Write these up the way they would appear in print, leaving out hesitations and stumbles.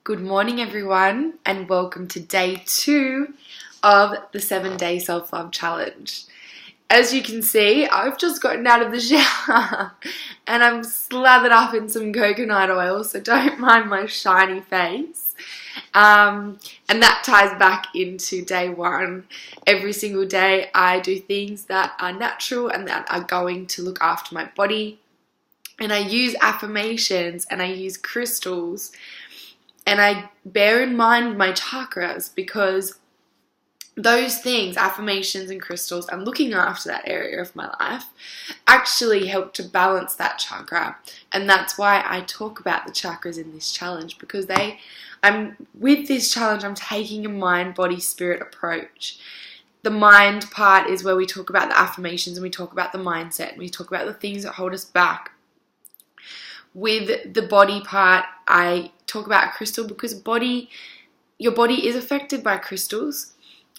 Good morning, everyone, and welcome to day 2 of the 7-day self-love challenge. As you can see, I've just gotten out of the shower and I'm slathered up in some coconut oil, so don't mind my shiny face. And that ties back into day 1. Every single day I do things that are natural and that are going to look after my body. And I use affirmations and I use crystals. And I bear in mind my chakras because those things, affirmations and crystals, and looking after that area of my life actually help to balance that chakra. And that's why I talk about the chakras in this challenge, because with this challenge, I'm taking a mind, body, spirit approach. The mind part is where we talk about the affirmations and we talk about the mindset and we talk about the things that hold us back. With the body part, I talk about crystal because your body is affected by crystals.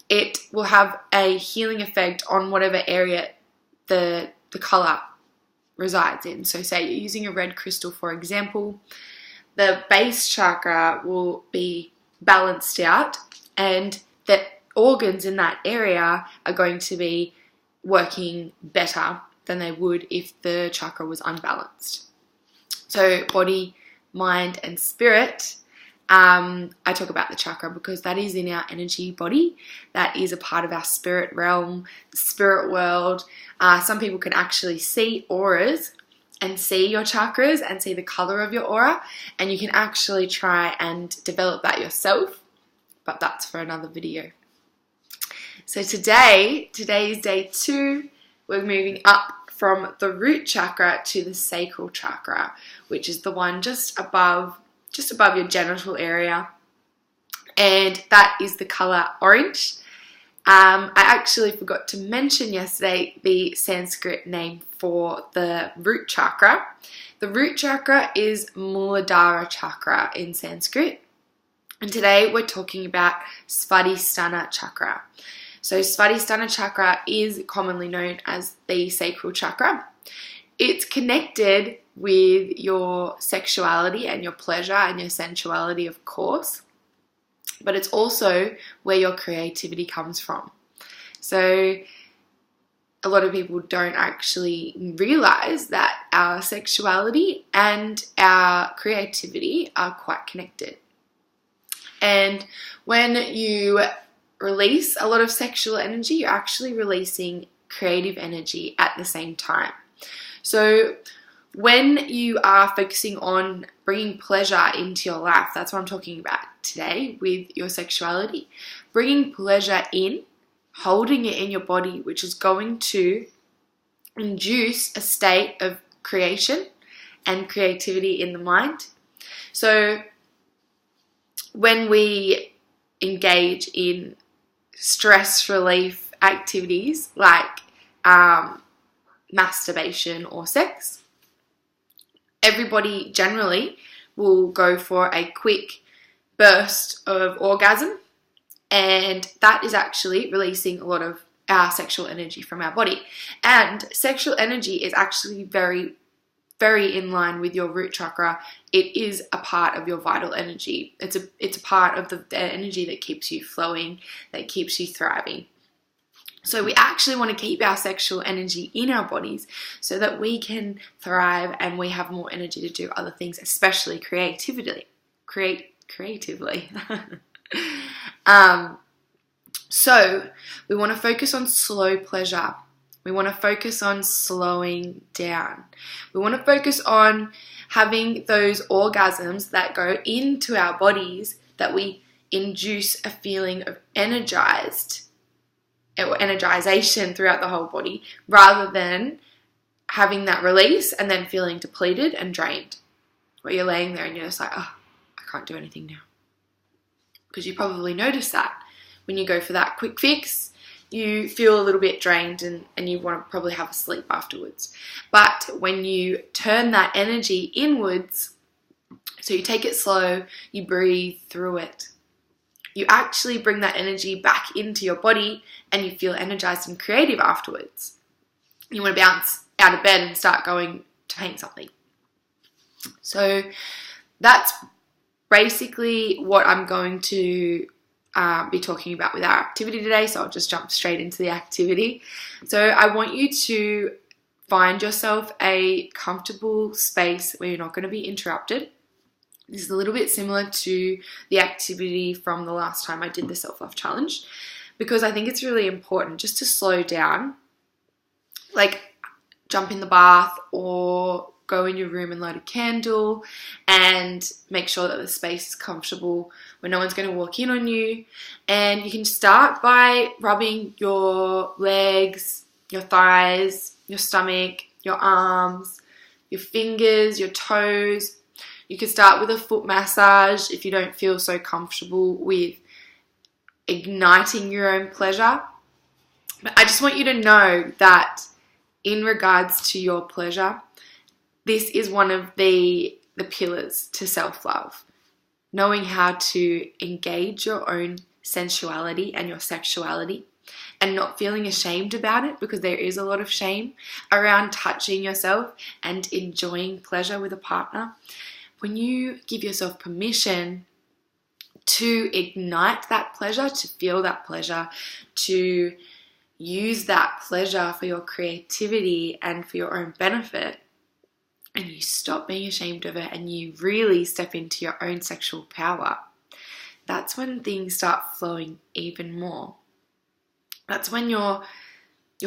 It will have a healing effect on whatever area the color resides in. So say you're using a red crystal, for example, the base chakra will be balanced out and the organs in that area are going to be working better than they would if the chakra was unbalanced. So body, mind, and spirit, I talk about the chakra because that is in our energy body. That is a part of our spirit realm, the spirit world. Some people can actually see auras and see your chakras and see the color of your aura, and you can actually try and develop that yourself, but that's for another video. So today is day 2. We're moving up from the root chakra to the sacral chakra, which is the one just above your genital area, and that is the color orange. I actually forgot to mention yesterday the Sanskrit name for the root chakra. The root chakra is Muladhara chakra in Sanskrit, and today we're talking about Svadhisthana chakra. So Svadhisthana chakra is commonly known as the sacral chakra. It's connected with your sexuality and your pleasure and your sensuality, of course, but it's also where your creativity comes from. So a lot of people don't actually realize that our sexuality and our creativity are quite connected. And when you release a lot of sexual energy, you're actually releasing creative energy at the same time. So when you are focusing on bringing pleasure into your life, that's what I'm talking about today with your sexuality. Bringing pleasure in, holding it in your body, which is going to induce a state of creation and creativity in the mind. So when we engage in stress relief activities like masturbation or sex, everybody generally will go for a quick burst of orgasm, and that is actually releasing a lot of our sexual energy from our body. And sexual energy is actually very, very in line with your root chakra. It is a part of your vital energy. It's a part of the energy that keeps you flowing, that keeps you thriving. So we actually want to keep our sexual energy in our bodies so that we can thrive and we have more energy to do other things, especially creatively. So we want to focus on slow pleasure. We want to focus on slowing down. We want to focus on having those orgasms that go into our bodies, that we induce a feeling of energization throughout the whole body, rather than having that release and then feeling depleted and drained, where you're laying there and you're just like, oh, I can't do anything now. Because you probably notice that when you go for that quick fix, you feel a little bit drained and you want to probably have a sleep afterwards. But when you turn that energy inwards, so you take it slow, you breathe through it, you actually bring that energy back into your body and you feel energized and creative afterwards. You want to bounce out of bed and start going to paint something. So that's basically what I'm going to be talking about with our activity today, so I'll just jump straight into the activity. So I want you to find yourself a comfortable space where you're not going to be interrupted. This is a little bit similar to the activity from the last time I did the self-love challenge, because I think it's really important just to slow down, like jump in the bath or go in your room and light a candle and make sure that the space is comfortable where no one's going to walk in on you. And you can start by rubbing your legs, your thighs, your stomach, your arms, your fingers, your toes. You can start with a foot massage if you don't feel so comfortable with igniting your own pleasure. But I just want you to know that in regards to your pleasure, this is one of the pillars to self-love. Knowing how to engage your own sensuality and your sexuality and not feeling ashamed about it, because there is a lot of shame around touching yourself and enjoying pleasure with a partner. When you give yourself permission to ignite that pleasure, to feel that pleasure, to use that pleasure for your creativity and for your own benefit, and you stop being ashamed of it and you really step into your own sexual power, that's when things start flowing even more. That's when your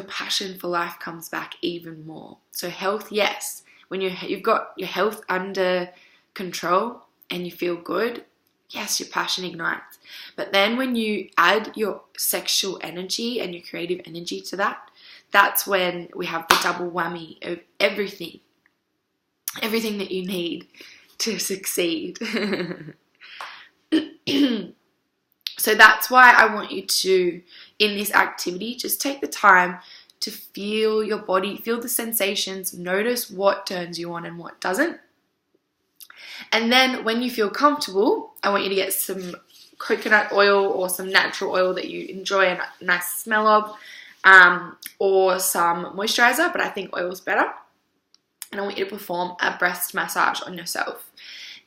passion for life comes back even more. So health, yes, when you've got your health under control and you feel good, yes, your passion ignites. But then when you add your sexual energy and your creative energy to that, that's when we have the double whammy of everything that you need to succeed. So that's why I want you to, in this activity, just take the time to feel your body, feel the sensations, notice what turns you on and what doesn't. And then when you feel comfortable, I want you to get some coconut oil or some natural oil that you enjoy a nice smell of, or some moisturizer, but I think oil is better. And I want you to perform a breast massage on yourself.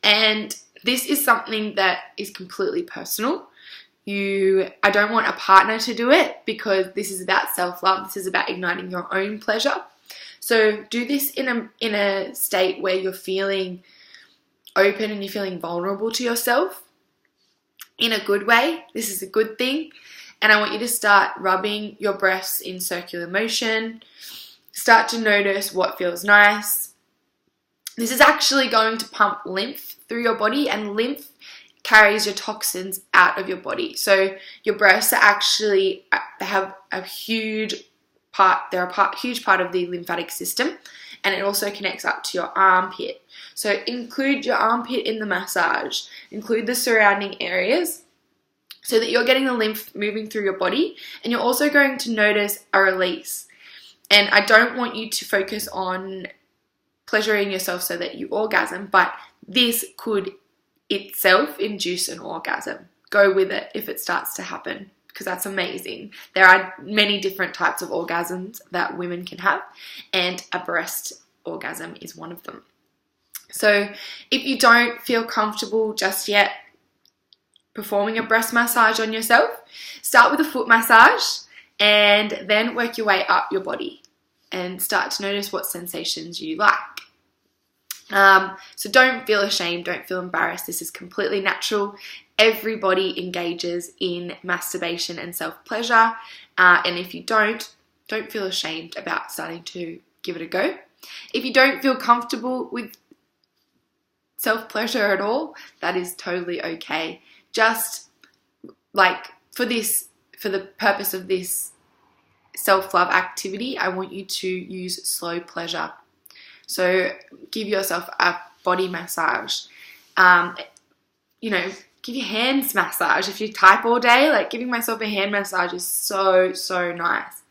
And this is something that is completely personal. I don't want a partner to do it, because this is about self-love. This is about igniting your own pleasure. So do this in a state where you're feeling open and you're feeling vulnerable to yourself in a good way. This is a good thing. And I want you to start rubbing your breasts in circular motion. Start to notice what feels nice. This is actually going to pump lymph through your body, and lymph carries your toxins out of your body. So your breasts are actually, they have a huge part, they're a huge part of the lymphatic system, and it also connects up to your armpit. So include your armpit in the massage, include the surrounding areas, so that you're getting the lymph moving through your body, and you're also going to notice a release. And I don't want you to focus on pleasuring yourself so that you orgasm, but this could itself induce an orgasm. Go with it if it starts to happen, because that's amazing. There are many different types of orgasms that women can have, and a breast orgasm is one of them. So if you don't feel comfortable just yet performing a breast massage on yourself, start with a foot massage and then work your way up your body and start to notice what sensations you like. So don't feel ashamed, don't feel embarrassed. This is completely natural. Everybody engages in masturbation and self-pleasure. And if you don't feel ashamed about starting to give it a go. If you don't feel comfortable with self-pleasure at all, that is totally okay. Just like for the purpose of this self-love activity, I want you to use slow pleasure. So give yourself a body massage. Give your hands massage. If you type all day, like giving myself a hand massage is so, so nice.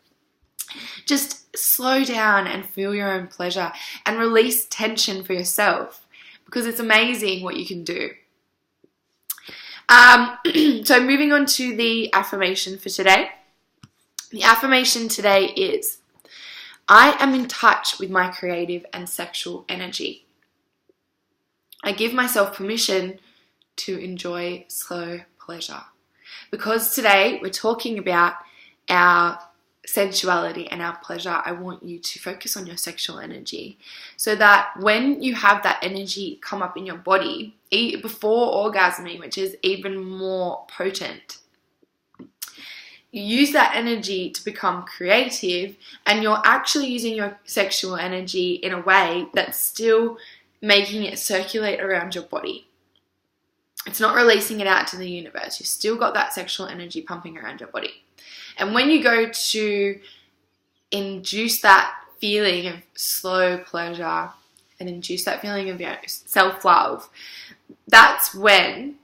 Just slow down and feel your own pleasure and release tension for yourself, because it's amazing what you can do. So moving on to the affirmation for today. The affirmation today is, I am in touch with my creative and sexual energy. I give myself permission to enjoy slow pleasure. Because today we're talking about our sensuality and our pleasure, I want you to focus on your sexual energy so that when you have that energy come up in your body before orgasming, which is even more potent, you use that energy to become creative, and you're actually using your sexual energy in a way that's still making it circulate around your body. It's not releasing it out to the universe. You've still got that sexual energy pumping around your body. And when you go to induce that feeling of slow pleasure and induce that feeling of self-love, that's when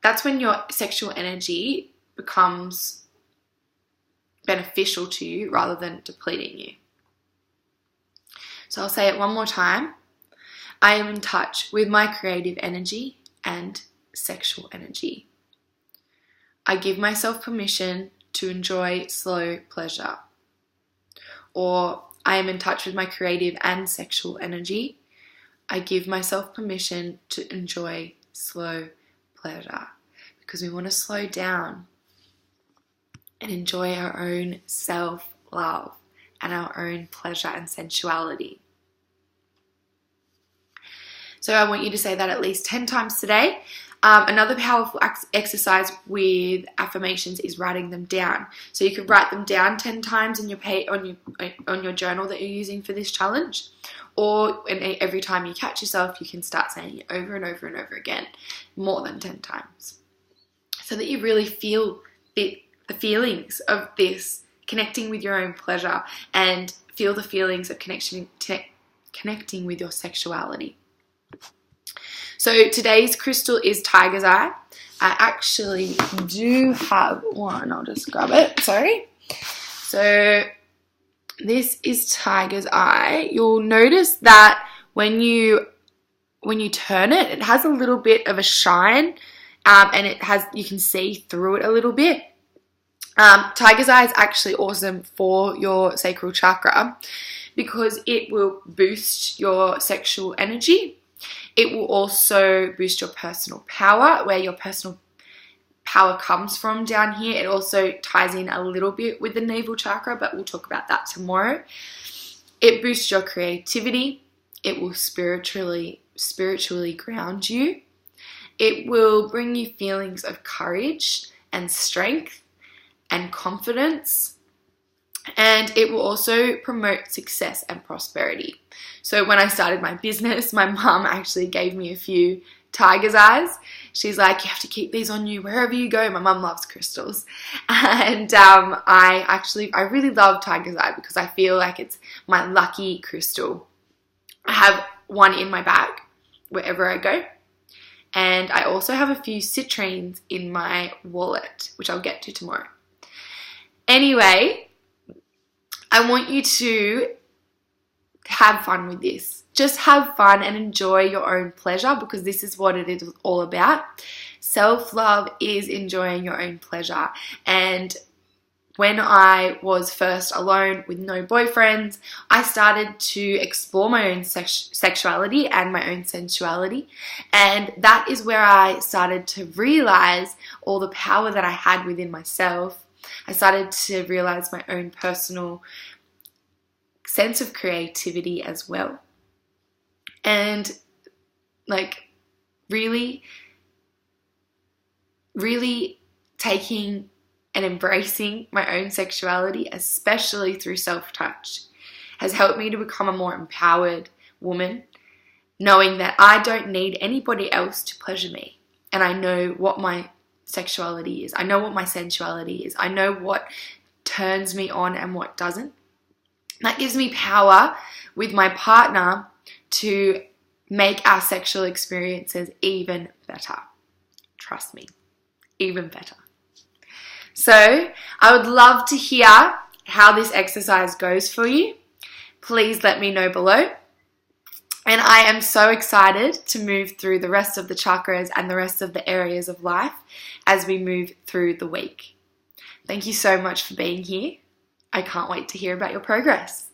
your sexual energy becomes beneficial to you rather than depleting you. So I'll say it one more time. I am in touch with my creative energy and sexual energy. I give myself permission to enjoy slow pleasure. Or I am in touch with my creative and sexual energy. I give myself permission to enjoy slow pleasure. Because we want to slow down and enjoy our own self-love and our own pleasure and sensuality. So I want you to say that at least 10 times today. Another powerful exercise with affirmations is writing them down. So you could write them down 10 times on your journal that you're using for this challenge, or every time you catch yourself, you can start saying it over and over and over again, more than 10 times, so that you really feel the feelings of this, connecting with your own pleasure, and feel the feelings of connecting with your sexuality. So today's crystal is Tiger's Eye. I actually do have one. I'll just grab it. Sorry. So this is Tiger's Eye. You'll notice that when you turn it, it has a little bit of a shine, and you can see through it a little bit. Tiger's Eye is actually awesome for your sacral chakra because it will boost your sexual energy. It will also boost your personal power, where your personal power comes from down here. It also ties in a little bit with the navel chakra, but we'll talk about that tomorrow. It boosts your creativity. It will spiritually ground you. It will bring you feelings of courage and strength and confidence. And it will also promote success and prosperity. So when I started my business, my mum actually gave me a few Tiger's Eyes. She's like, you have to keep these on you wherever you go. My mum loves crystals. And I really love Tiger's Eye because I feel like it's my lucky crystal. I have one in my bag wherever I go. And I also have a few citrines in my wallet, which I'll get to tomorrow. Anyway, I want you to have fun with this. Just have fun and enjoy your own pleasure, because this is what it is all about. Self-love is enjoying your own pleasure. And when I was first alone with no boyfriends, I started to explore my own sexuality and my own sensuality. And that is where I started to realize all the power that I had within myself. I started to realize my own personal sense of creativity as well. And really taking and embracing my own sexuality, especially through self-touch, has helped me to become a more empowered woman, knowing that I don't need anybody else to pleasure me. And I know what my sexuality is. I know what my sensuality is. I know what turns me on and what doesn't. That gives me power with my partner to make our sexual experiences even better. Trust me, even better. So I would love to hear how this exercise goes for you. Please let me know below. And I am so excited to move through the rest of the chakras and the rest of the areas of life as we move through the week. Thank you so much for being here. I can't wait to hear about your progress.